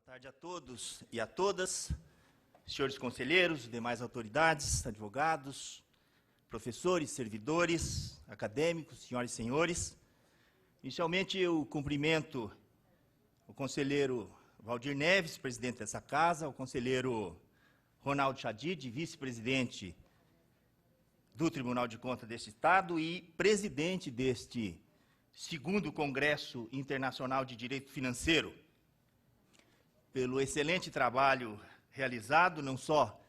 tarde a todos e a todas, senhores conselheiros, demais autoridades, advogados, professores, servidores, acadêmicos, senhoras e senhores. Inicialmente, eu cumprimento o conselheiro Valdir Neves, presidente dessa casa, o conselheiro Ronaldo Chadid, vice-presidente do Tribunal de Contas deste Estado e presidente deste segundo Congresso Internacional de Direito Financeiro, pelo excelente trabalho realizado, não só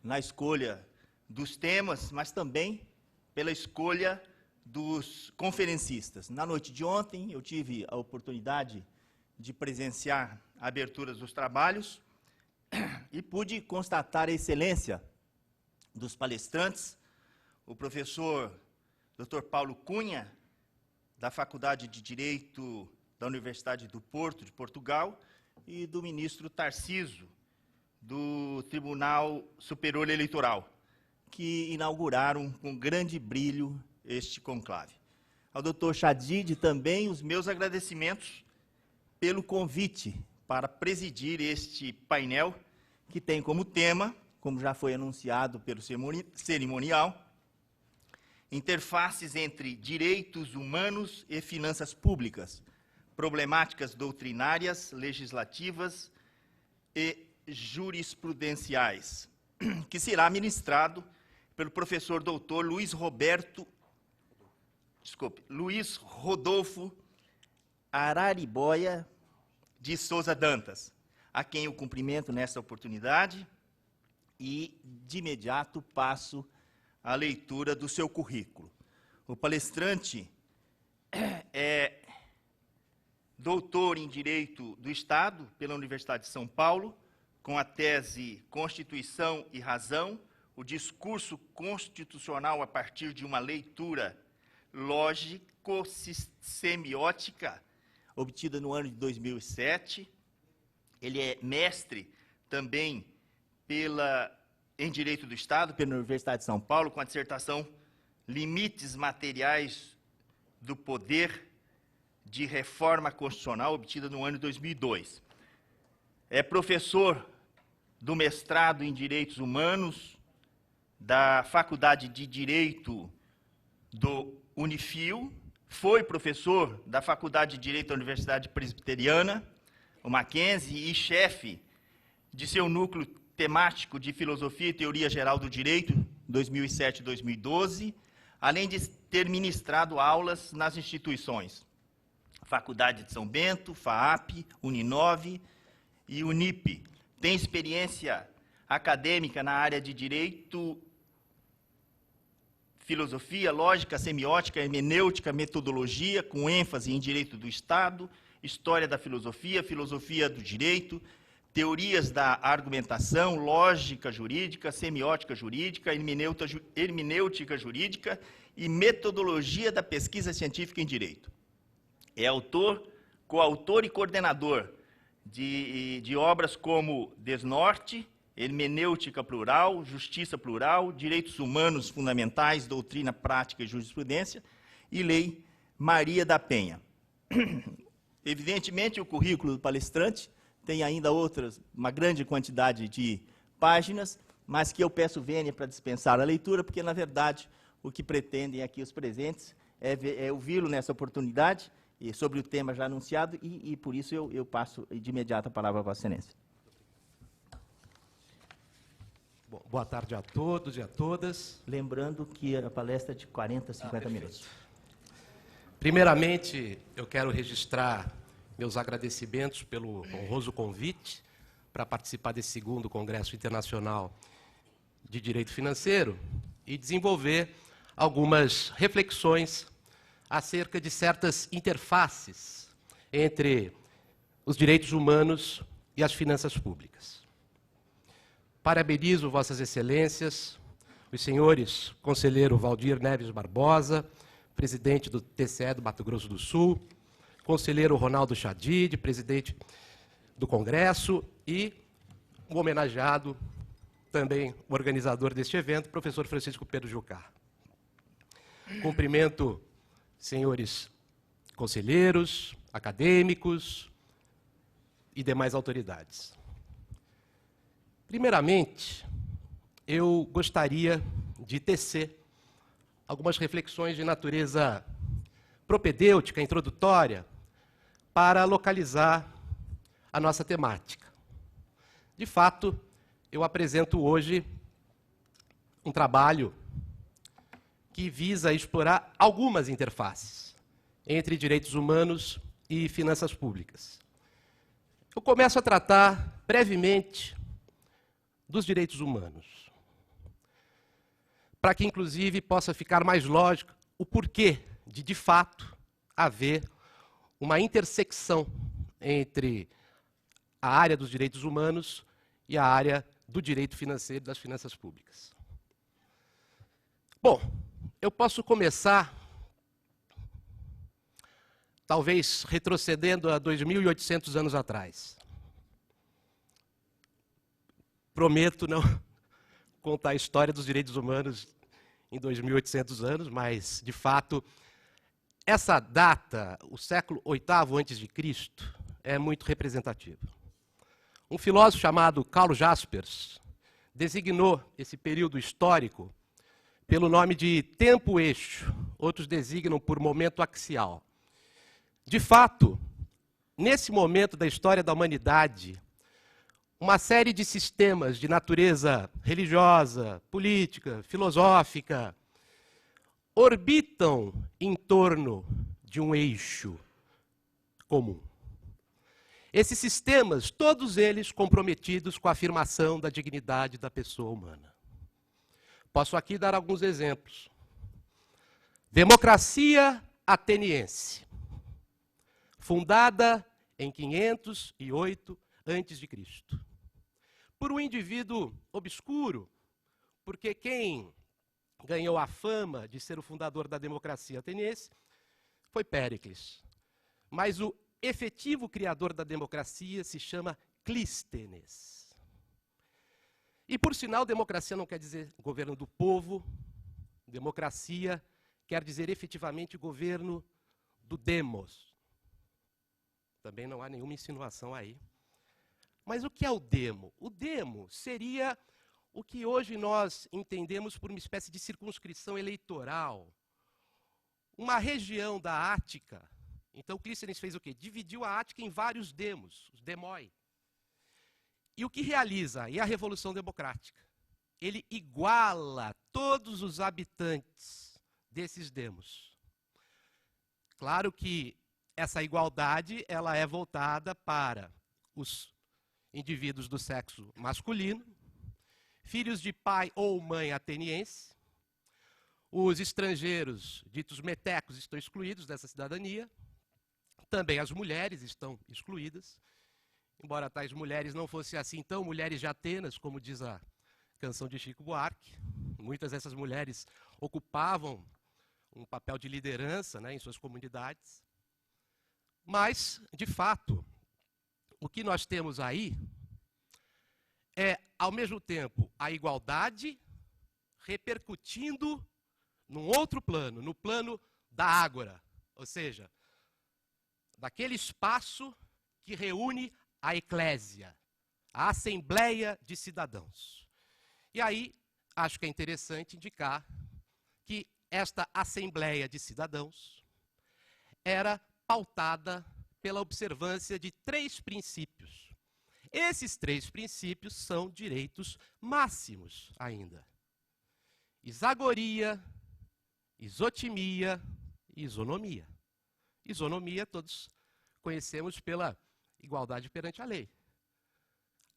na escolha dos temas, mas também pela escolha dos conferencistas. Na noite de ontem, eu tive a oportunidade de presenciar a abertura dos trabalhos e pude constatar a excelência dos palestrantes, o professor Dr. Paulo Cunha, da Faculdade de Direito da Universidade do Porto, de Portugal, e do ministro Tarciso, do Tribunal Superior Eleitoral, que inauguraram com grande brilho este conclave. Ao doutor Chadid também os meus agradecimentos pelo convite para presidir este painel, que tem como tema, como já foi anunciado pelo cerimonial, interfaces entre direitos humanos e finanças públicas, problemáticas doutrinárias, legislativas e jurisprudenciais, que será ministrado pelo professor doutor Luiz Rodolfo Arariboia de Souza Dantas, a quem eu cumprimento nesta oportunidade e, de imediato, passo a leitura do seu currículo. O palestrante é doutor em Direito do Estado pela Universidade de São Paulo, com a tese Constituição e Razão, o discurso constitucional a partir de uma leitura lógico-semiótica, obtida no ano de 2007. Ele é mestre também em Direito do Estado pela Universidade de São Paulo, com a dissertação Limites Materiais do Poder de Reforma Constitucional, obtida no ano de 2002. É professor do mestrado em Direitos Humanos da Faculdade de Direito do Unifil, foi professor da Faculdade de Direito da Universidade Presbiteriana, o Mackenzie, e chefe de seu núcleo temático de Filosofia e Teoria Geral do Direito, 2007 e 2012, além de ter ministrado aulas nas instituições Faculdade de São Bento, FAAP, Uninove e Unip. Tem experiência acadêmica na área de Direito, Filosofia, Lógica, Semiótica, Hermenêutica, Metodologia, com ênfase em Direito do Estado, História da Filosofia, Filosofia do Direito, Teorias da Argumentação, Lógica Jurídica, Semiótica Jurídica, Hermenêutica Jurídica e Metodologia da Pesquisa Científica em Direito. É autor, coautor e coordenador de obras como Desnorte, Hermenêutica Plural, Justiça Plural, Direitos Humanos Fundamentais, Doutrina Prática e Jurisprudência e Lei Maria da Penha. Evidentemente, o currículo do palestrante tem ainda uma grande quantidade de páginas, mas que eu peço vênia para dispensar a leitura, porque, na verdade, o que pretendem aqui os presentes é ouvi-lo nessa oportunidade, e sobre o tema já anunciado, e por isso eu passo de imediato a palavra a Vossa Excelência. Bom, boa tarde a todos e a todas. Lembrando que a palestra é de 40 a 50 minutos. Primeiramente, eu quero registrar meus agradecimentos pelo honroso convite para participar desse segundo Congresso Internacional de Direito Financeiro e desenvolver algumas reflexões acerca de certas interfaces entre os direitos humanos e as finanças públicas. Parabenizo Vossas Excelências, os senhores conselheiro Valdir Neves Barbosa, presidente do TCE do Mato Grosso do Sul, conselheiro Ronaldo Chadid, presidente do Congresso, e o homenageado, também o organizador deste evento, professor Francisco Pedro Jucá. Cumprimento senhores conselheiros, acadêmicos e demais autoridades. Primeiramente, eu gostaria de tecer algumas reflexões de natureza propedêutica, introdutória, para localizar a nossa temática. De fato, eu apresento hoje um trabalho que visa explorar algumas interfaces entre direitos humanos e finanças públicas. Eu começo a tratar brevemente dos direitos humanos, para que, inclusive, possa ficar mais lógico o porquê de fato, haver uma intersecção entre a área dos direitos humanos e a área do direito financeiro e das finanças públicas. Bom, eu posso começar, talvez retrocedendo a 2.800 anos atrás. Prometo não contar a história dos direitos humanos em 2.800 anos, mas, de fato, essa data, o século VIII a.C., é muito representativa. Um filósofo chamado Karl Jaspers designou esse período histórico pelo nome de tempo-eixo, outros designam por momento axial. De fato, nesse momento da história da humanidade, uma série de sistemas de natureza religiosa, política, filosófica, orbitam em torno de um eixo comum. Esses sistemas, todos eles comprometidos com a afirmação da dignidade da pessoa humana. Posso aqui dar alguns exemplos. Democracia ateniense, fundada em 508 a.C., por um indivíduo obscuro, porque quem ganhou a fama de ser o fundador da democracia ateniense foi Péricles. Mas o efetivo criador da democracia se chama Clístenes. E, por sinal, democracia não quer dizer governo do povo, democracia quer dizer efetivamente governo do demos. Também não há nenhuma insinuação aí. Mas o que é o demo? O demo seria o que hoje nós entendemos por uma espécie de circunscrição eleitoral. Uma região da Ática. Então, Clístenes fez o quê? Dividiu a Ática em vários demos, os demoi. E o que realiza aí a Revolução Democrática? Ele iguala todos os habitantes desses demos. Claro que essa igualdade ela é voltada para os indivíduos do sexo masculino, filhos de pai ou mãe ateniense, os estrangeiros, ditos metecos, estão excluídos dessa cidadania, também as mulheres estão excluídas, embora tais mulheres não fossem assim tão mulheres de Atenas, como diz a canção de Chico Buarque. Muitas dessas mulheres ocupavam um papel de liderança, né, em suas comunidades. Mas, de fato, o que nós temos aí é, ao mesmo tempo, a igualdade repercutindo num outro plano, no plano da ágora, ou seja, daquele espaço que reúne a eclésia, a assembleia de cidadãos. E aí, acho que é interessante indicar que esta assembleia de cidadãos era pautada pela observância de 3 princípios. Esses 3 princípios são direitos máximos ainda. Isagoria, isotimia e isonomia. Isonomia todos conhecemos pela igualdade perante a lei.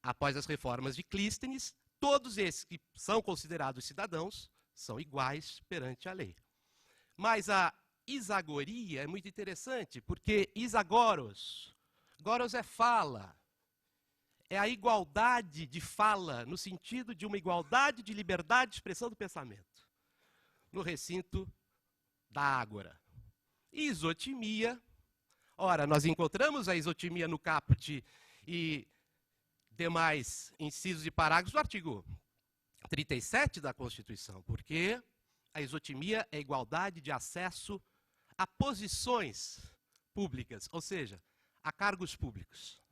Após as reformas de Clístenes, todos esses que são considerados cidadãos são iguais perante a lei. Mas a isagoria é muito interessante, porque isagoros, goros é fala, é a igualdade de fala, no sentido de uma igualdade de liberdade de expressão do pensamento, no recinto da ágora. Isotimia, ora, nós encontramos a isotimia no caput e demais incisos e parágrafos do artigo 37 da Constituição, porque a isotimia é a igualdade de acesso a posições públicas, ou seja, a cargos públicos.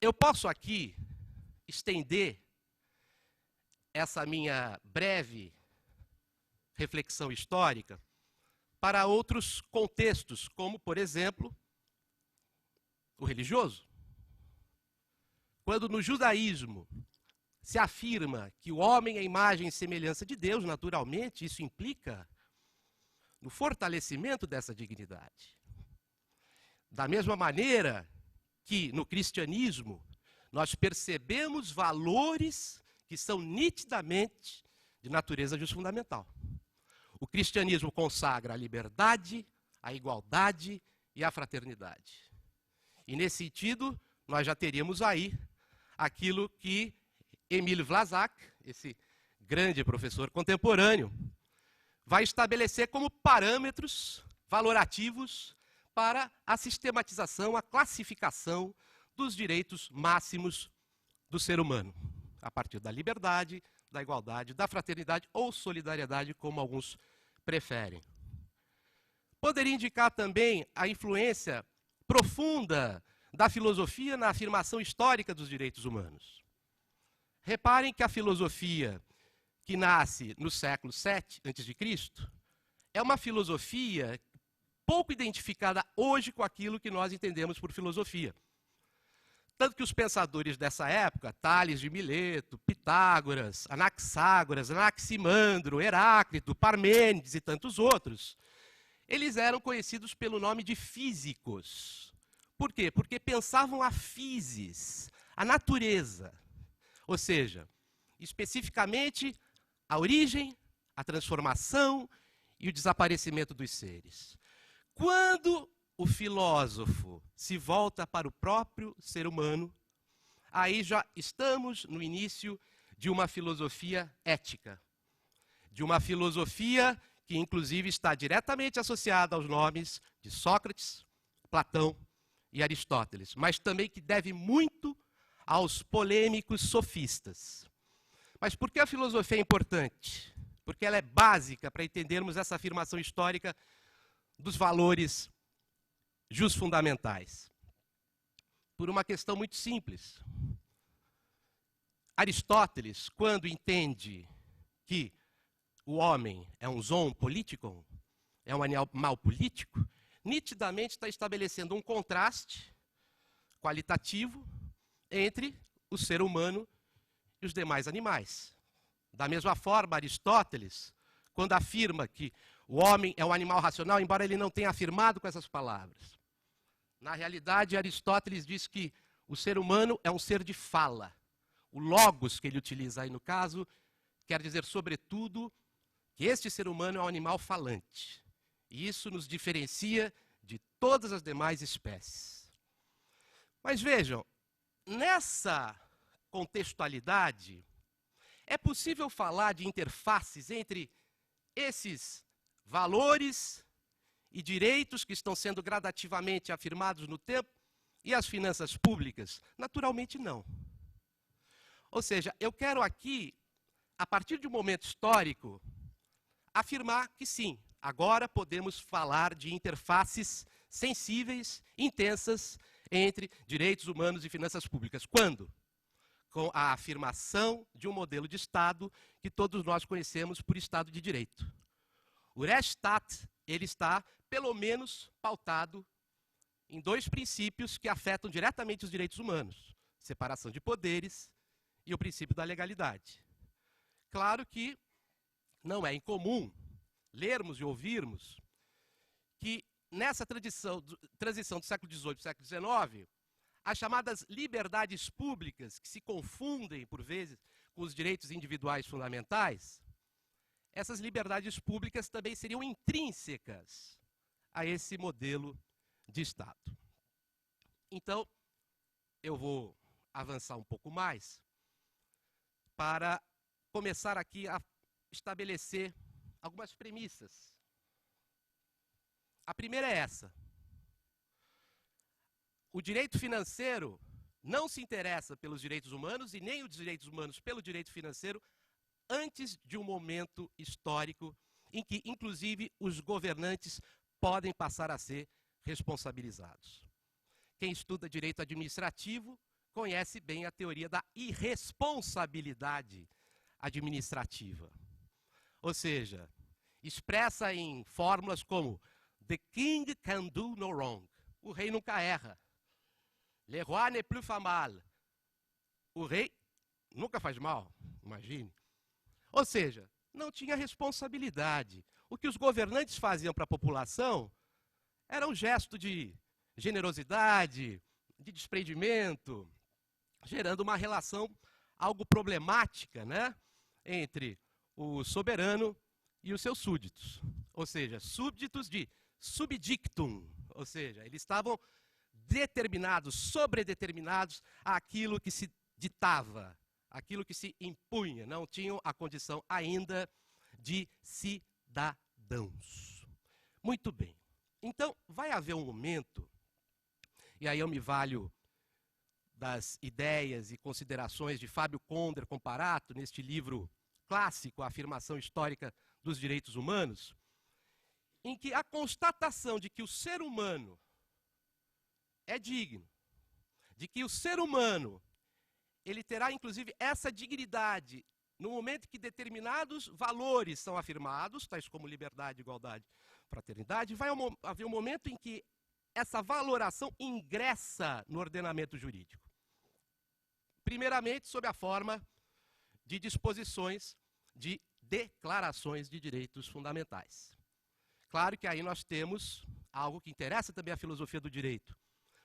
Eu posso aqui estender essa minha breve reflexão histórica para outros contextos, como, por exemplo, o religioso. Quando no judaísmo se afirma que o homem é imagem e semelhança de Deus, naturalmente, isso implica no fortalecimento dessa dignidade. Da mesma maneira que no cristianismo nós percebemos valores que são nitidamente de natureza justfundamental. O cristianismo consagra a liberdade, a igualdade e a fraternidade. E nesse sentido, nós já teríamos aí aquilo que Émile Vlasak, esse grande professor contemporâneo, vai estabelecer como parâmetros valorativos para a sistematização, a classificação dos direitos máximos do ser humano, a partir da liberdade, da igualdade, da fraternidade ou solidariedade, como alguns preferem. Poderia indicar também a influência profunda da filosofia na afirmação histórica dos direitos humanos. Reparem que a filosofia que nasce no século VII a.C. é uma filosofia pouco identificada hoje com aquilo que nós entendemos por filosofia. Tanto que os pensadores dessa época, Tales de Mileto, Pitágoras, Anaxágoras, Anaximandro, Heráclito, Parmênides e tantos outros, eles eram conhecidos pelo nome de físicos. Por quê? Porque pensavam a physis, a natureza. Ou seja, especificamente a origem, a transformação e o desaparecimento dos seres. Quando o filósofo se volta para o próprio ser humano, aí já estamos no início de uma filosofia ética, de uma filosofia que inclusive está diretamente associada aos nomes de Sócrates, Platão e Aristóteles, mas também que deve muito aos polêmicos sofistas. Mas por que a filosofia é importante? Porque ela é básica para entendermos essa afirmação histórica dos valores justfundamentais. Por uma questão muito simples. Aristóteles, quando entende que o homem é um zoon politikon, é um animal político, nitidamente está estabelecendo um contraste qualitativo entre o ser humano e os demais animais. Da mesma forma, Aristóteles, quando afirma que o homem é um animal racional, embora ele não tenha afirmado com essas palavras, na realidade, Aristóteles diz que o ser humano é um ser de fala. O logos que ele utiliza aí no caso quer dizer, sobretudo, que este ser humano é um animal falante. E isso nos diferencia de todas as demais espécies. Mas vejam, nessa contextualidade, é possível falar de interfaces entre esses valores e direitos que estão sendo gradativamente afirmados no tempo e as finanças públicas? Naturalmente não. Ou seja, eu quero aqui, a partir de um momento histórico, afirmar que sim, agora podemos falar de interfaces sensíveis, intensas, entre direitos humanos e finanças públicas. Quando? Com a afirmação de um modelo de Estado que todos nós conhecemos por Estado de Direito. O Rechtsstaat, ele está, pelo menos, pautado em dois princípios que afetam diretamente os direitos humanos: separação de poderes e o princípio da legalidade. Claro que não é incomum lermos e ouvirmos que nessa transição do século XVIII para o século XIX, as chamadas liberdades públicas, que se confundem, por vezes, com os direitos individuais fundamentais, essas liberdades públicas também seriam intrínsecas a esse modelo de Estado. Então, eu vou avançar um pouco mais para começar aqui a estabelecer algumas premissas. A primeira é essa. O direito financeiro não se interessa pelos direitos humanos e nem os direitos humanos pelo direito financeiro antes de um momento histórico em que, inclusive, os governantes podem passar a ser responsabilizados. Quem estuda direito administrativo conhece bem a teoria da irresponsabilidade administrativa. Ou seja, expressa em fórmulas como "The king can do no wrong". O rei nunca erra. "Le roi ne plus fait mal". O rei nunca faz mal, imagine. Ou seja, não tinha responsabilidade. O que os governantes faziam para a população era um gesto de generosidade, de desprendimento, gerando uma relação algo problemática, né, entre o soberano e os seus súditos. Ou seja, súditos de subdictum, ou seja, eles estavam determinados, sobredeterminados àquilo que se ditava, aquilo que se impunha, não tinham a condição ainda de cidadãos. Muito bem. Então, vai haver um momento, e aí eu me valho das ideias e considerações de Fábio Conder Comparato, neste livro clássico, A Afirmação Histórica dos Direitos Humanos, em que a constatação de que o ser humano é digno, de que o ser humano ele terá, inclusive, essa dignidade no momento que determinados valores são afirmados, tais como liberdade, igualdade, fraternidade, vai haver um momento em que essa valoração ingressa no ordenamento jurídico. Primeiramente, sob a forma de disposições de declarações de direitos fundamentais. Claro que aí nós temos algo que interessa também à filosofia do direito.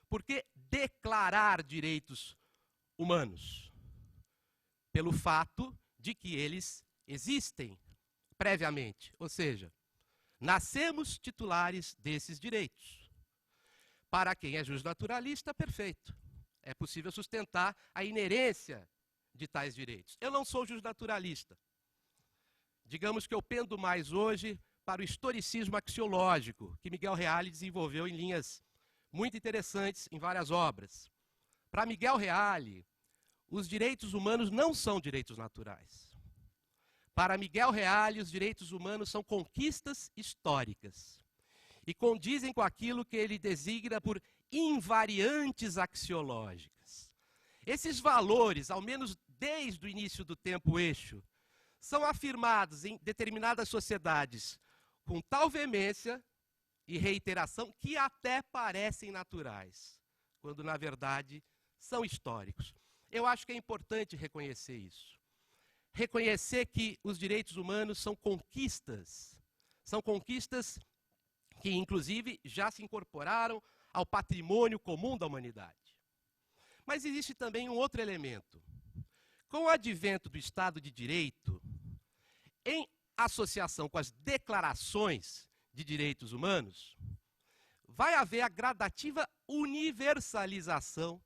Por que declarar direitos humanos? Pelo fato de que eles existem previamente, ou seja, nascemos titulares desses direitos. Para quem é justnaturalista, perfeito. É possível sustentar a inerência de tais direitos. Eu não sou justnaturalista. Digamos que eu pendo mais hoje para o historicismo axiológico, que Miguel Reale desenvolveu em linhas muito interessantes em várias obras. Para Miguel Reale, os direitos humanos não são direitos naturais. Para Miguel Reale, os direitos humanos são conquistas históricas e condizem com aquilo que ele designa por invariantes axiológicas. Esses valores, ao menos desde o início do tempo eixo, são afirmados em determinadas sociedades com tal veemência e reiteração que até parecem naturais, quando na verdade são históricos. Eu acho que é importante reconhecer isso. Reconhecer que os direitos humanos são conquistas que inclusive já se incorporaram ao patrimônio comum da humanidade. Mas existe também um outro elemento. Com o advento do Estado de Direito, em associação com as declarações de direitos humanos, vai haver a gradativa universalização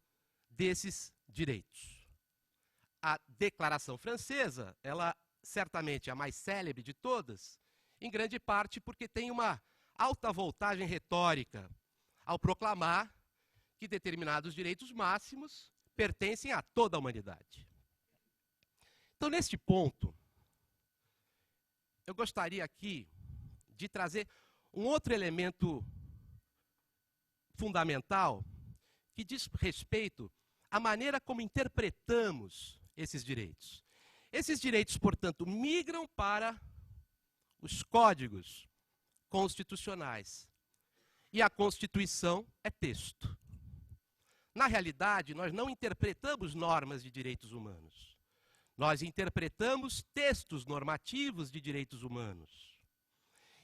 desses direitos. A Declaração Francesa, ela certamente é a mais célebre de todas, em grande parte porque tem uma alta voltagem retórica ao proclamar que determinados direitos máximos pertencem a toda a humanidade. Então, neste ponto, eu gostaria aqui de trazer um outro elemento fundamental que diz respeito à maneira como interpretamos esses direitos. Esses direitos, portanto, migram para os códigos constitucionais. E a Constituição é texto. Na realidade, nós não interpretamos normas de direitos humanos. Nós interpretamos textos normativos de direitos humanos.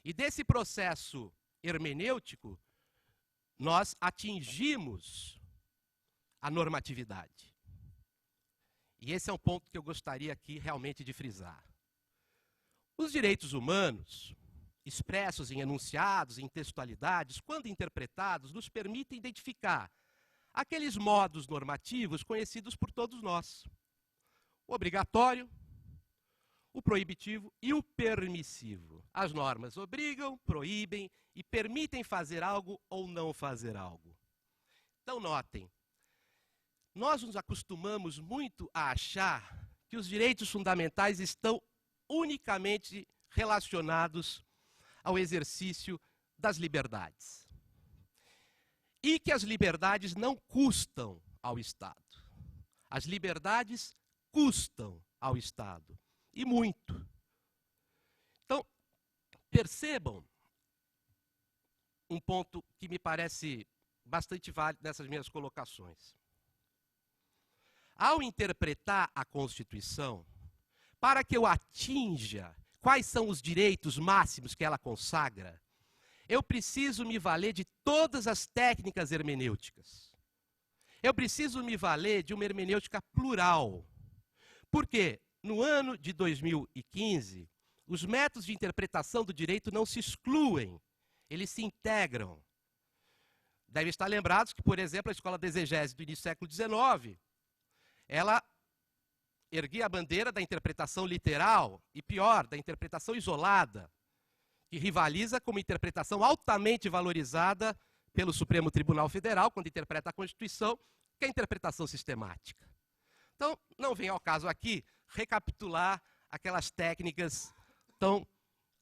E desse processo hermenêutico, nós atingimos a normatividade. E esse é um ponto que eu gostaria aqui realmente de frisar. Os direitos humanos, expressos em enunciados, em textualidades, quando interpretados, nos permitem identificar aqueles modos normativos conhecidos por todos nós. O obrigatório, o proibitivo e o permissivo. As normas obrigam, proíbem e permitem fazer algo ou não fazer algo. Então, notem, nós nos acostumamos muito a achar que os direitos fundamentais estão unicamente relacionados ao exercício das liberdades. E que as liberdades não custam ao Estado. As liberdades custam ao Estado, e muito. Então, percebam um ponto que me parece bastante válido nessas minhas colocações. Ao interpretar a Constituição, para que eu atinja quais são os direitos máximos que ela consagra, eu preciso me valer de todas as técnicas hermenêuticas. Eu preciso me valer de uma hermenêutica plural. Porque, no ano de 2015, os métodos de interpretação do direito não se excluem, eles se integram. Devem estar lembrados que, por exemplo, a escola de exegese do início do século XIX, ela erguia a bandeira da interpretação literal, e pior, da interpretação isolada, que rivaliza com uma interpretação altamente valorizada pelo Supremo Tribunal Federal, quando interpreta a Constituição, que é a interpretação sistemática. Então, não vem ao caso aqui recapitular aquelas técnicas tão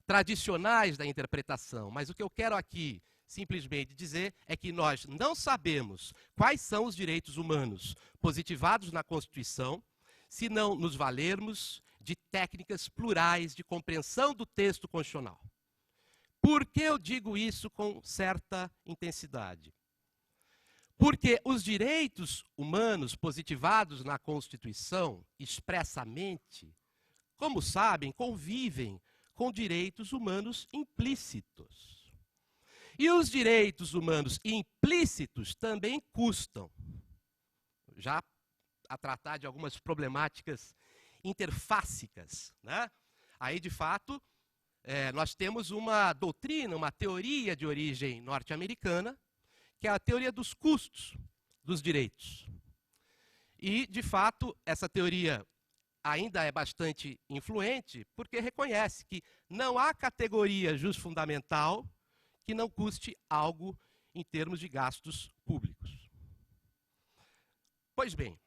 tradicionais da interpretação, mas o que eu quero aqui simplesmente dizer é que nós não sabemos quais são os direitos humanos positivados na Constituição se não nos valermos de técnicas plurais de compreensão do texto constitucional. Por que eu digo isso com certa intensidade? Porque os direitos humanos positivados na Constituição, expressamente, como sabem, convivem com direitos humanos implícitos. E os direitos humanos implícitos também custam. Já a tratar de algumas problemáticas interfácicas, né? Aí, de fato, nós temos uma doutrina, uma teoria de origem norte-americana, que é a teoria dos custos dos direitos. E, de fato, essa teoria ainda é bastante influente, porque reconhece que não há categoria jusfundamental que não custe algo em termos de gastos públicos. Pois bem,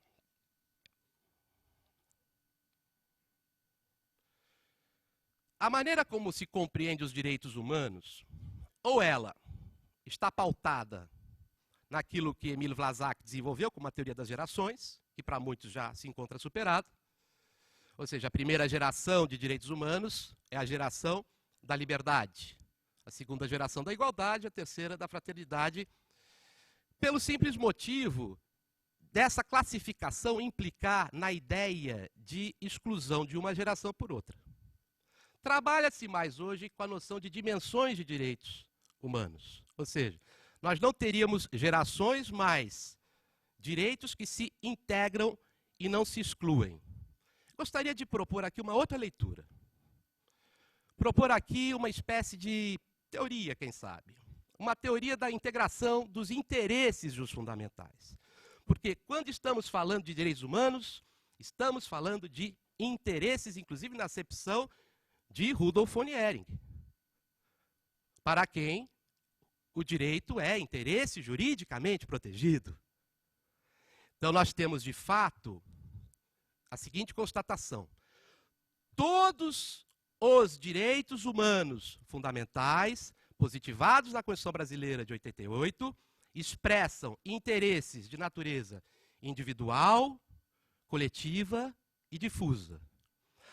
a maneira como se compreende os direitos humanos, ou ela está pautada naquilo que Emile Vlasak desenvolveu como a teoria das gerações, que para muitos já se encontra superado, ou seja, a primeira geração de direitos humanos é a geração da liberdade, a segunda geração da igualdade, a terceira da fraternidade, pelo simples motivo dessa classificação implicar na ideia de exclusão de uma geração por outra. Trabalha-se mais hoje com a noção de dimensões de direitos humanos, ou seja, nós não teríamos gerações, mas direitos que se integram e não se excluem. Gostaria de propor aqui uma outra leitura. Propor aqui uma espécie de teoria, quem sabe. Uma teoria da integração dos interesses fundamentais. Porque quando estamos falando de direitos humanos, estamos falando de interesses, inclusive na acepção de Rudolf von Ehring, para quem o direito é interesse juridicamente protegido. Então nós temos, de fato, a seguinte constatação: todos os direitos humanos fundamentais, positivados na Constituição Brasileira de 88, expressam interesses de natureza individual, coletiva e difusa.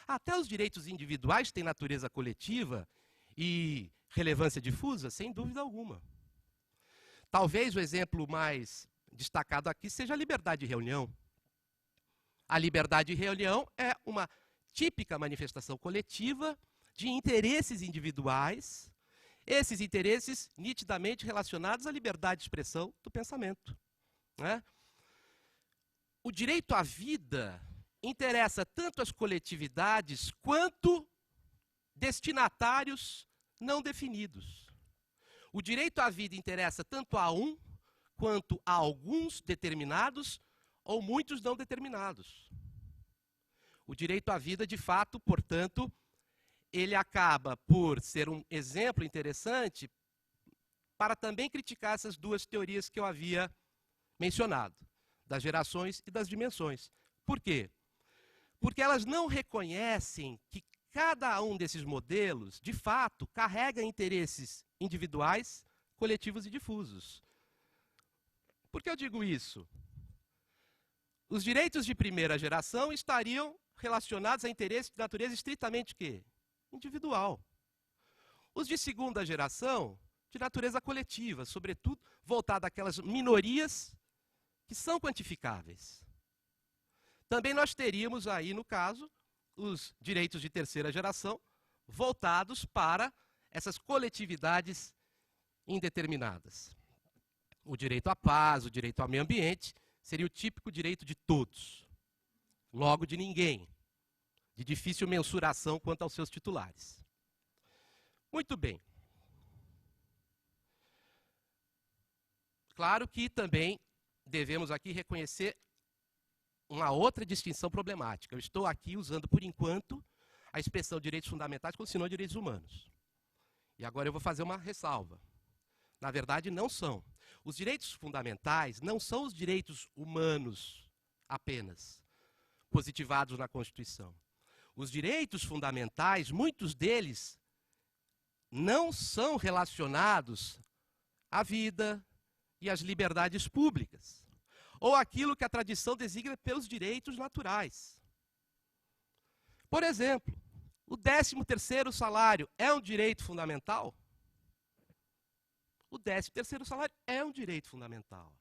Até os direitos individuais têm natureza coletiva e relevância difusa, sem dúvida alguma. Talvez o exemplo mais destacado aqui seja a liberdade de reunião. A liberdade de reunião é uma típica manifestação coletiva de interesses individuais, esses interesses nitidamente relacionados à liberdade de expressão do pensamento, né? O direito à vida interessa tanto as coletividades quanto destinatários não definidos. O direito à vida interessa tanto a um quanto a alguns determinados ou muitos não determinados. O direito à vida, de fato, portanto, ele acaba por ser um exemplo interessante para também criticar essas duas teorias que eu havia mencionado, das gerações e das dimensões. Por quê? Porque elas não reconhecem que cada um desses modelos, de fato, carrega interesses individuais, coletivos e difusos. Por que eu digo isso? Os direitos de primeira geração estariam relacionados a interesses de natureza estritamente quê? Individual. Os de segunda geração, de natureza coletiva, sobretudo voltada àquelas minorias que são quantificáveis. Também nós teríamos aí, no caso, os direitos de terceira geração voltados para essas coletividades indeterminadas. O direito à paz, o direito ao meio ambiente, seria o típico direito de todos, logo de ninguém, de difícil mensuração quanto aos seus titulares. Muito bem. Claro que também devemos aqui reconhecer uma outra distinção problemática. Eu estou aqui usando, por enquanto, a expressão direitos fundamentais como sinônimo de direitos humanos. E agora eu vou fazer uma ressalva. Na verdade, não são. Os direitos fundamentais não são os direitos humanos apenas, positivados na Constituição. Os direitos fundamentais, muitos deles, não são relacionados à vida e às liberdades públicas, ou aquilo que a tradição designa pelos direitos naturais. Por exemplo, o 13º salário é um direito fundamental? O 13º salário é um direito fundamental.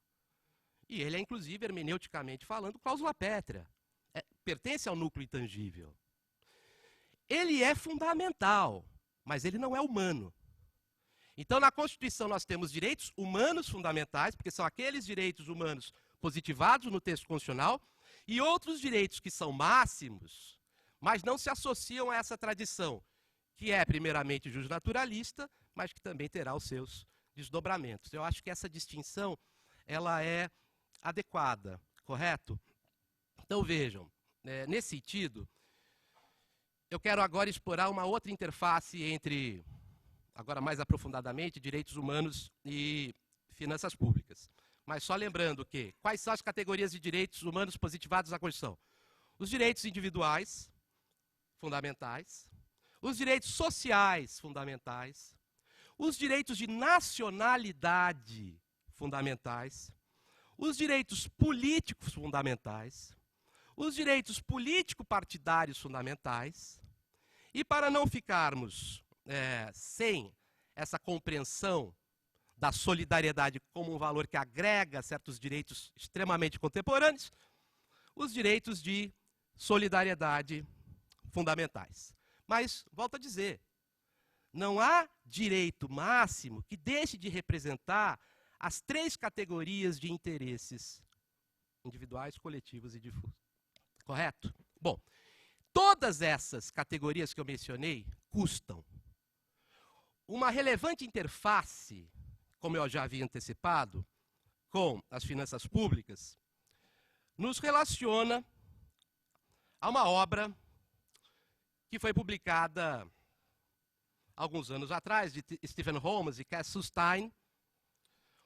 E ele é, inclusive, hermeneuticamente falando, cláusula pétrea. Pertence ao núcleo intangível. Ele é fundamental, mas ele não é humano. Então, na Constituição, nós temos direitos humanos fundamentais, porque são aqueles direitos humanos positivados no texto constitucional, e outros direitos que são máximos, mas não se associam a essa tradição, que é, primeiramente, justnaturalista, mas que também terá os seus desdobramentos. Eu acho que essa distinção ela é adequada, correto? Então, vejam, nesse sentido, eu quero agora explorar uma outra interface entre, agora mais aprofundadamente, direitos humanos e finanças públicas. Mas só lembrando que, quais são as categorias de direitos humanos positivados na Constituição? Os direitos individuais, fundamentais, os direitos sociais, fundamentais, os direitos de nacionalidade, fundamentais, os direitos políticos fundamentais, os direitos político-partidários fundamentais, e para não ficarmos sem essa compreensão da solidariedade como um valor que agrega certos direitos extremamente contemporâneos, os direitos de solidariedade fundamentais. Mas, volto a dizer, não há direito máximo que deixe de representar as três categorias de interesses individuais, coletivos e difusos. Correto? Bom, todas essas categorias que eu mencionei custam. Uma relevante interface, como eu já havia antecipado, com as finanças públicas, nos relaciona a uma obra que foi publicada alguns anos atrás, de Stephen Holmes e Cass Sunstein,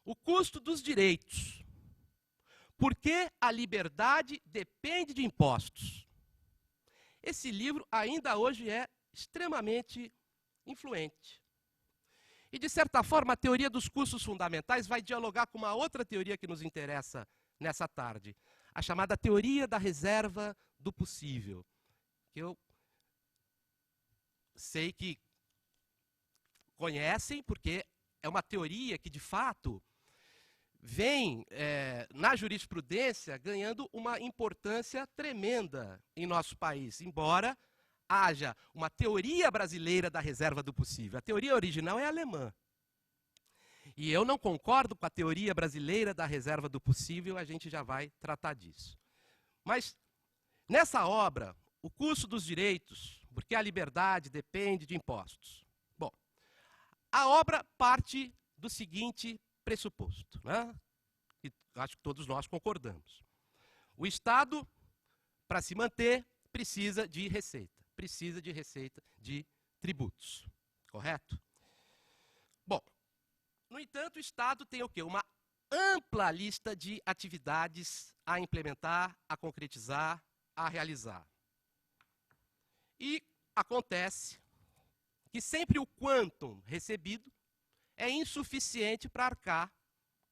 O Custo dos Direitos. Por que a liberdade depende de impostos? Esse livro ainda hoje é extremamente influente. E, de certa forma, a teoria dos custos fundamentais vai dialogar com uma outra teoria que nos interessa nessa tarde, a chamada teoria da reserva do possível, que eu sei que conhecem, porque é uma teoria que, de fato, vem, na jurisprudência, ganhando uma importância tremenda em nosso país, embora haja uma teoria brasileira da reserva do possível. A teoria original é alemã. E eu não concordo com a teoria brasileira da reserva do possível, a gente já vai tratar disso. Mas, nessa obra, O Custo dos Direitos, porque a liberdade depende de impostos. Bom, a obra parte do seguinte pressuposto, né? E acho que todos nós concordamos. O Estado, para se manter, precisa de receita de tributos, correto? Bom, no entanto, o Estado tem o quê? Uma ampla lista de atividades a implementar, a concretizar, a realizar. E acontece que sempre o quantum recebido é insuficiente para arcar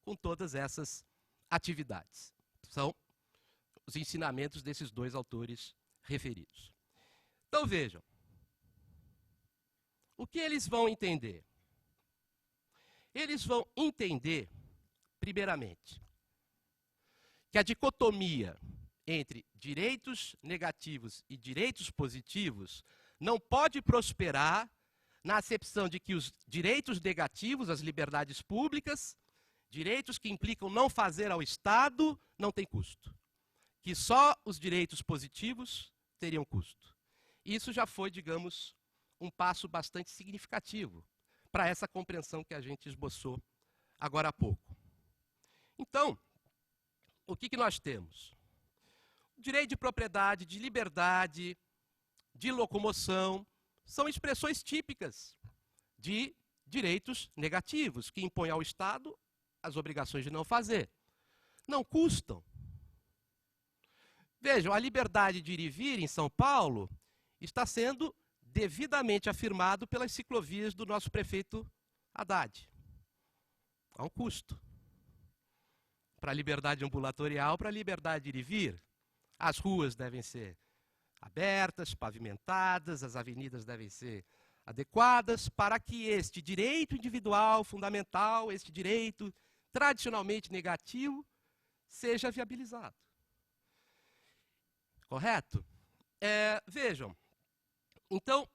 com todas essas atividades. São os ensinamentos desses dois autores referidos. Então vejam, o que eles vão entender? Eles vão entender, primeiramente, que a dicotomia entre direitos negativos e direitos positivos não pode prosperar na acepção de que os direitos negativos, as liberdades públicas, direitos que implicam não fazer ao Estado, não têm custo. Que só os direitos positivos teriam custo. Isso já foi, digamos, um passo bastante significativo para essa compreensão que a gente esboçou agora há pouco. Então, o que nós temos? O direito de propriedade, de liberdade, de locomoção, são expressões típicas de direitos negativos, que impõem ao Estado as obrigações de não fazer. Não custam. Vejam, a liberdade de ir e vir em São Paulo está sendo devidamente afirmado pelas ciclovias do nosso prefeito Haddad. Há um custo. Para a liberdade ambulatorial, para a liberdade de ir e vir. As ruas devem ser abertas, pavimentadas, as avenidas devem ser adequadas para que este direito individual fundamental, este direito tradicionalmente negativo, seja viabilizado. Correto? Vejam, então,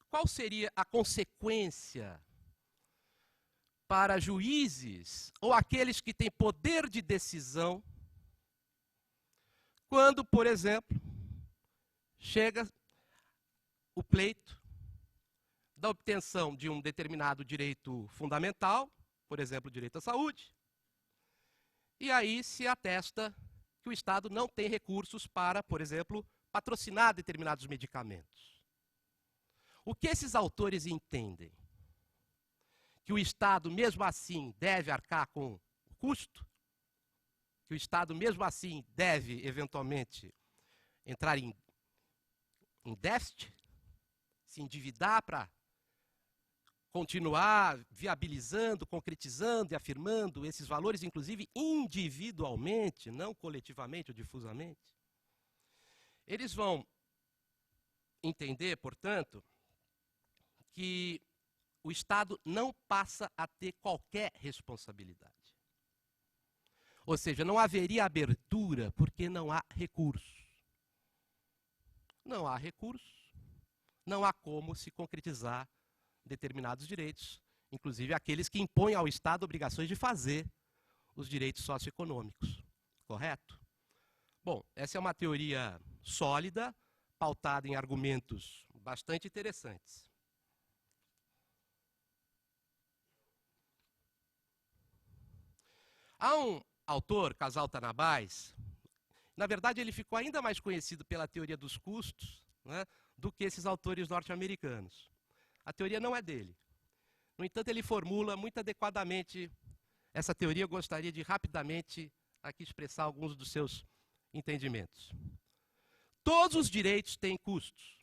qual seria a consequência para juízes ou aqueles que têm poder de decisão quando, por exemplo, chega o pleito da obtenção de um determinado direito fundamental, por exemplo, o direito à saúde, e aí se atesta que o Estado não tem recursos para, por exemplo, patrocinar determinados medicamentos. O que esses autores entendem? Que o Estado, mesmo assim, deve arcar com o custo? Que o Estado, mesmo assim, deve, eventualmente, entrar em déficit? Se endividar para continuar viabilizando, concretizando e afirmando esses valores, inclusive individualmente, não coletivamente ou difusamente? Eles vão entender, portanto, que o Estado não passa a ter qualquer responsabilidade. Ou seja, não haveria abertura porque não há recursos. Não há recursos, não há como se concretizar determinados direitos, inclusive aqueles que impõem ao Estado obrigações de fazer os direitos socioeconômicos. Correto? Bom, essa é uma teoria sólida, pautada em argumentos bastante interessantes. Há um autor, Casal Tanabás, na verdade ele ficou ainda mais conhecido pela teoria dos custos, né, do que esses autores norte-americanos. A teoria não é dele. No entanto, ele formula muito adequadamente essa teoria. Eu gostaria de rapidamente aqui expressar alguns dos seus entendimentos. Todos os direitos têm custos,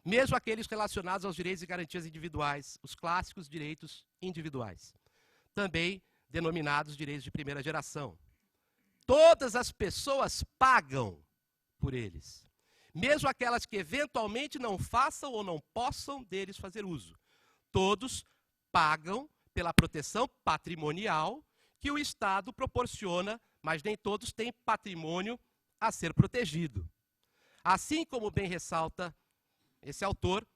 mesmo aqueles relacionados aos direitos e garantias individuais, os clássicos direitos individuais, também denominados direitos de primeira geração. Todas as pessoas pagam por eles, mesmo aquelas que eventualmente não façam ou não possam deles fazer uso. Todos pagam pela proteção patrimonial que o Estado proporciona, mas nem todos têm patrimônio a ser protegido. Assim como bem ressalta esse autor,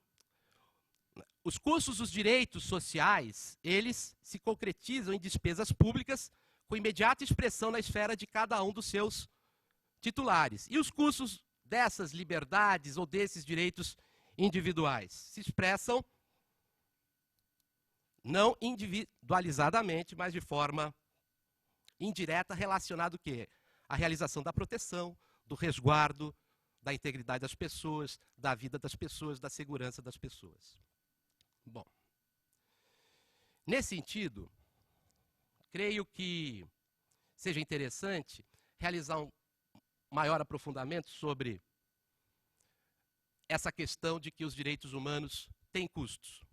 os custos dos direitos sociais, eles se concretizam em despesas públicas com imediata expressão na esfera de cada um dos seus titulares. E os custos dessas liberdades ou desses direitos individuais se expressam não individualizadamente, mas de forma indireta, relacionado o quê? A realização da proteção, do resguardo, da integridade das pessoas, da vida das pessoas, da segurança das pessoas. Bom, nesse sentido, creio que seja interessante realizar um maior aprofundamento sobre essa questão de que os direitos humanos têm custos.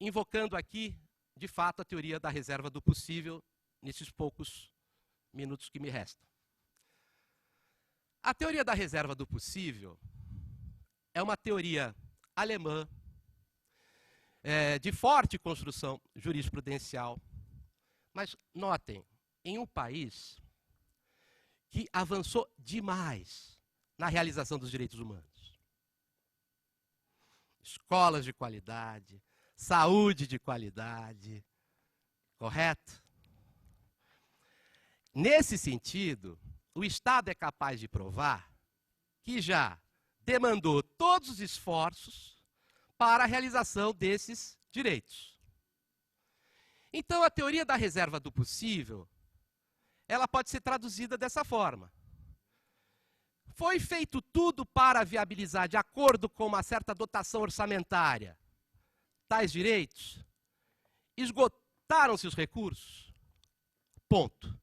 Invocando aqui, de fato, a teoria da reserva do possível, nesses poucos minutos que me restam. A teoria da reserva do possível é uma teoria alemã, de forte construção jurisprudencial. Mas notem, em um país que avançou demais na realização dos direitos humanos. Escolas de qualidade, saúde de qualidade, correto? Nesse sentido, o Estado é capaz de provar que já demandou todos os esforços para a realização desses direitos. Então, a teoria da reserva do possível, ela pode ser traduzida dessa forma. Foi feito tudo para viabilizar, de acordo com uma certa dotação orçamentária, tais direitos? Esgotaram-se os recursos? Ponto.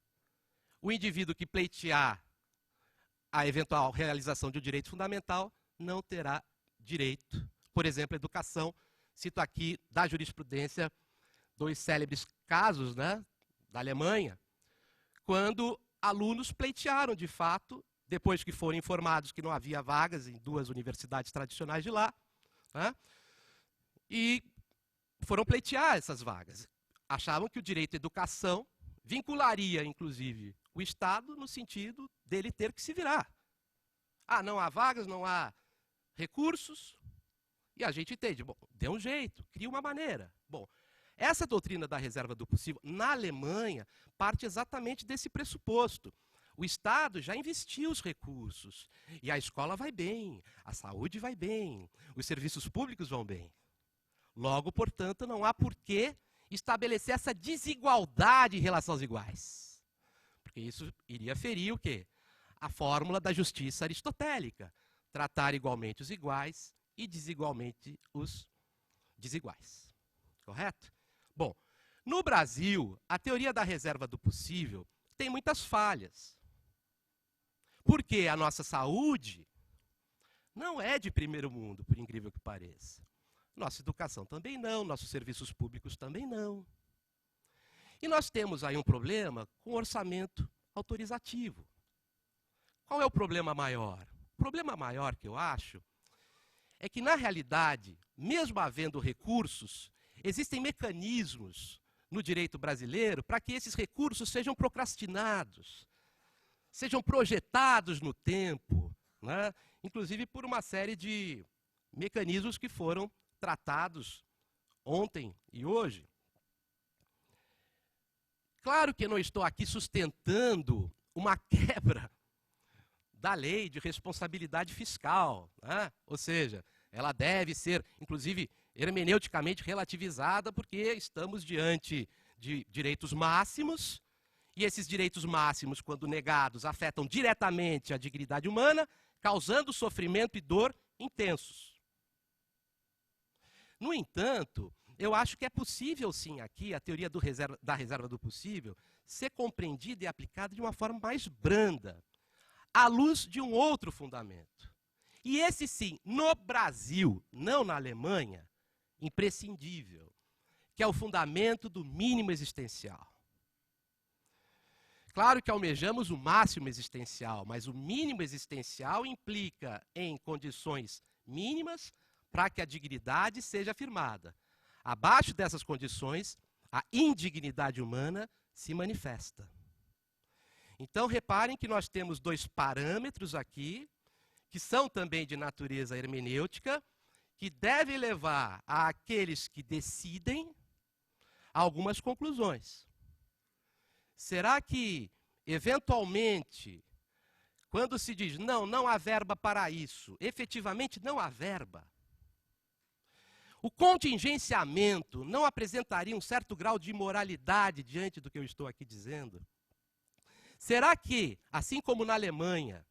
O indivíduo que pleitear a eventual realização de um direito fundamental não terá direito. Por exemplo, a educação. Cito aqui da jurisprudência 2 célebres casos, né, da Alemanha, quando alunos pleitearam, de fato, depois que foram informados que não havia vagas em 2 universidades tradicionais de lá, né, e foram pleitear essas vagas. Achavam que o direito à educação vincularia, inclusive, o Estado no sentido dele ter que se virar. Ah, não há vagas, não há recursos, e a gente entende, bom, dê um jeito, cria uma maneira. Bom, essa doutrina da reserva do possível, na Alemanha, parte exatamente desse pressuposto. O Estado já investiu os recursos, e a escola vai bem, a saúde vai bem, os serviços públicos vão bem. Logo, portanto, não há por que estabelecer essa desigualdade em relação aos iguais. Porque isso iria ferir o quê? A fórmula da justiça aristotélica. Tratar igualmente os iguais e desigualmente os desiguais. Correto? Bom, no Brasil, a teoria da reserva do possível tem muitas falhas. Porque a nossa saúde não é de primeiro mundo, por incrível que pareça. Nossa educação também não, nossos serviços públicos também não. E nós temos aí um problema com orçamento autorizativo. Qual é o problema maior? O problema maior que eu acho é que, na realidade, mesmo havendo recursos, existem mecanismos no direito brasileiro para que esses recursos sejam procrastinados, sejam projetados no tempo, né? Inclusive por uma série de mecanismos que foram tratados ontem e hoje. Claro que eu não estou aqui sustentando uma quebra da lei de responsabilidade fiscal, né? Ou seja, ela deve ser, inclusive, hermeneuticamente relativizada, porque estamos diante de direitos máximos, e esses direitos máximos, quando negados, afetam diretamente a dignidade humana, causando sofrimento e dor intensos. No entanto, eu acho que é possível, sim, aqui, a teoria da reserva do possível, ser compreendida e aplicada de uma forma mais branda, à luz de um outro fundamento. E esse, sim, no Brasil, não na Alemanha, imprescindível, que é o fundamento do mínimo existencial. Claro que almejamos o máximo existencial, mas o mínimo existencial implica em condições mínimas para que a dignidade seja afirmada. Abaixo dessas condições, a indignidade humana se manifesta. Então, reparem que nós temos 2 parâmetros aqui, que são também de natureza hermenêutica, que devem levar àqueles que decidem a algumas conclusões. Será que, eventualmente, quando se diz, não há verba para isso, efetivamente não há verba? O contingenciamento não apresentaria um certo grau de imoralidade diante do que eu estou aqui dizendo? Será que, assim como na Alemanha,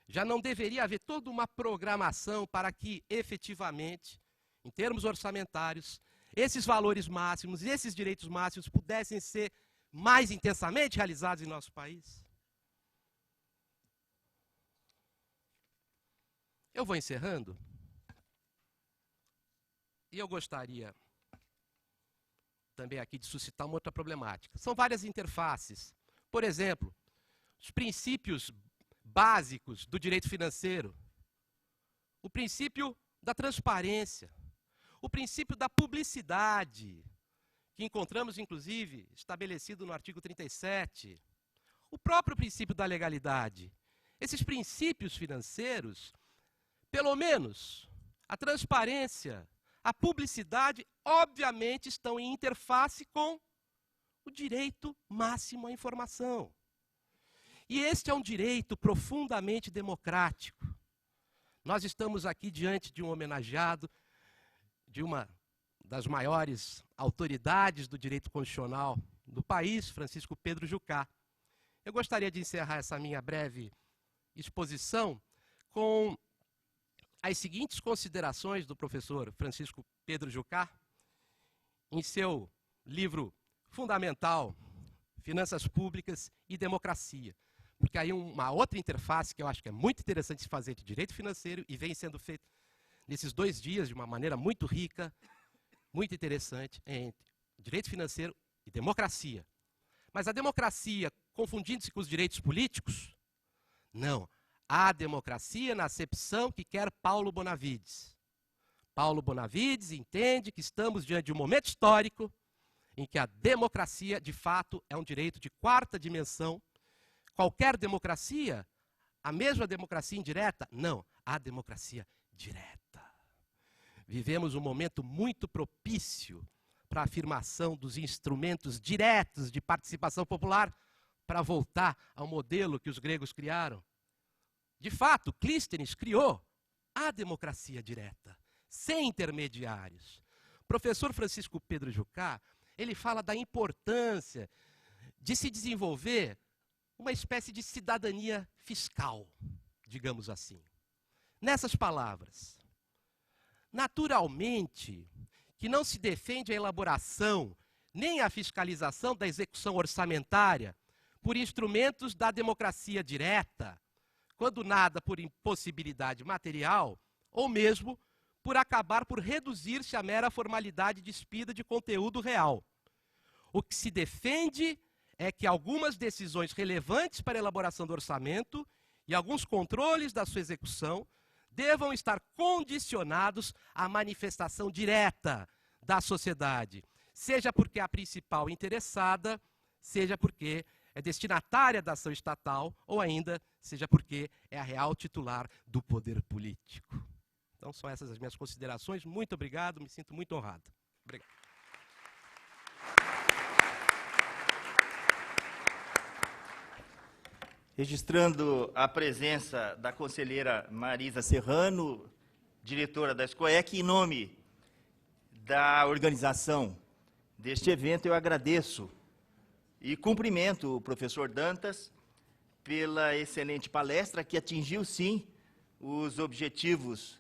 já não deveria haver toda uma programação para que, efetivamente, em termos orçamentários, esses valores máximos e esses direitos máximos pudessem ser mais intensamente realizados em nosso país? Eu vou encerrando. E eu gostaria também aqui de suscitar uma outra problemática. São várias interfaces. Por exemplo, os princípios básicos do direito financeiro. O princípio da transparência, o princípio da publicidade, que encontramos, inclusive, estabelecido no artigo 37, o próprio princípio da legalidade. Esses princípios financeiros, pelo menos a transparência, a publicidade, obviamente estão em interface com o direito máximo à informação. E este é um direito profundamente democrático. Nós estamos aqui diante de um homenageado, de uma das maiores autoridades do direito constitucional do país, Francisco Pedro Jucá. Eu gostaria de encerrar essa minha breve exposição com as seguintes considerações do professor Francisco Pedro Jucá, em seu livro fundamental, Finanças Públicas e Democracia. Porque aí uma outra interface que eu acho que é muito interessante se fazer de direito financeiro e vem sendo feito nesses 2 dias de uma maneira muito rica, muito interessante, entre direito financeiro e democracia. Mas a democracia, confundindo-se com os direitos políticos? Não. A democracia na acepção que quer Paulo Bonavides. Paulo Bonavides entende que estamos diante de um momento histórico em que a democracia, de fato, é um direito de 4ª dimensão. Qualquer democracia, a mesma democracia indireta? Não, a democracia direta. Vivemos um momento muito propício para a afirmação dos instrumentos diretos de participação popular para voltar ao modelo que os gregos criaram. De fato, Clístenes criou a democracia direta, sem intermediários. O professor Francisco Pedro Jucá, ele fala da importância de se desenvolver uma espécie de cidadania fiscal, digamos assim. Nessas palavras, naturalmente que não se defende a elaboração nem a fiscalização da execução orçamentária por instrumentos da democracia direta, quando nada por impossibilidade material, ou mesmo por acabar por reduzir-se à mera formalidade despida de conteúdo real. O que se defende é que algumas decisões relevantes para a elaboração do orçamento e alguns controles da sua execução devam estar condicionados à manifestação direta da sociedade, seja porque é a principal interessada, seja porque é destinatária da ação estatal, ou ainda seja porque é a real titular do poder político. Então são essas as minhas considerações. Muito obrigado, me sinto muito honrado. Obrigado. Registrando a presença da conselheira Marisa Serrano, diretora da SCOEC, em nome da organização deste evento, eu agradeço e cumprimento o professor Dantas pela excelente palestra, que atingiu, sim, os objetivos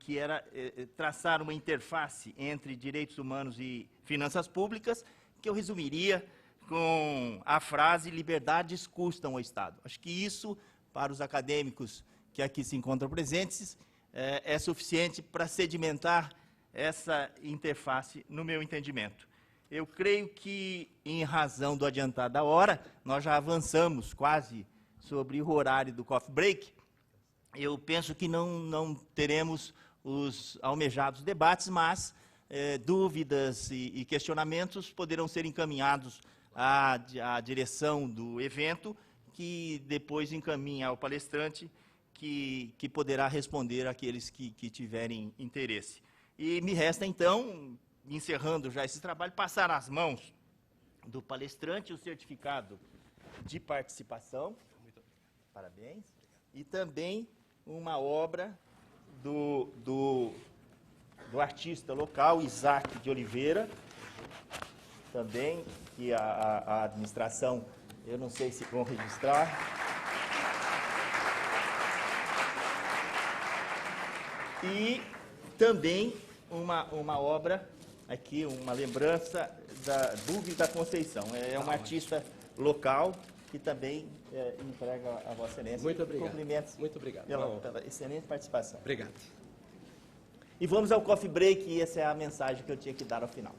que era traçar uma interface entre direitos humanos e finanças públicas, que eu resumiria com a frase: liberdades custam ao Estado. Acho que isso, para os acadêmicos que aqui se encontram presentes, é suficiente para sedimentar essa interface, no meu entendimento. Eu creio que, em razão do adiantar da hora, nós já avançamos quase sobre o horário do coffee break. Eu penso que não teremos os almejados debates, mas dúvidas e questionamentos poderão ser encaminhados à direção do evento, que depois encaminha ao palestrante, que poderá responder àqueles que tiverem interesse. E me resta, então, encerrando já esse trabalho, passar às mãos do palestrante o certificado de participação, parabéns, e também uma obra do artista local, Isaac de Oliveira, também, que a administração, eu não sei se vão registrar. E também uma obra, aqui, uma lembrança da Dúvida da Conceição. É uma artista local que também entrega a Vossa Excelência. Muito obrigado. Cumprimentos. Muito obrigado. Pela excelente participação. Obrigado. E vamos ao coffee break, e essa é a mensagem que eu tinha que dar ao final.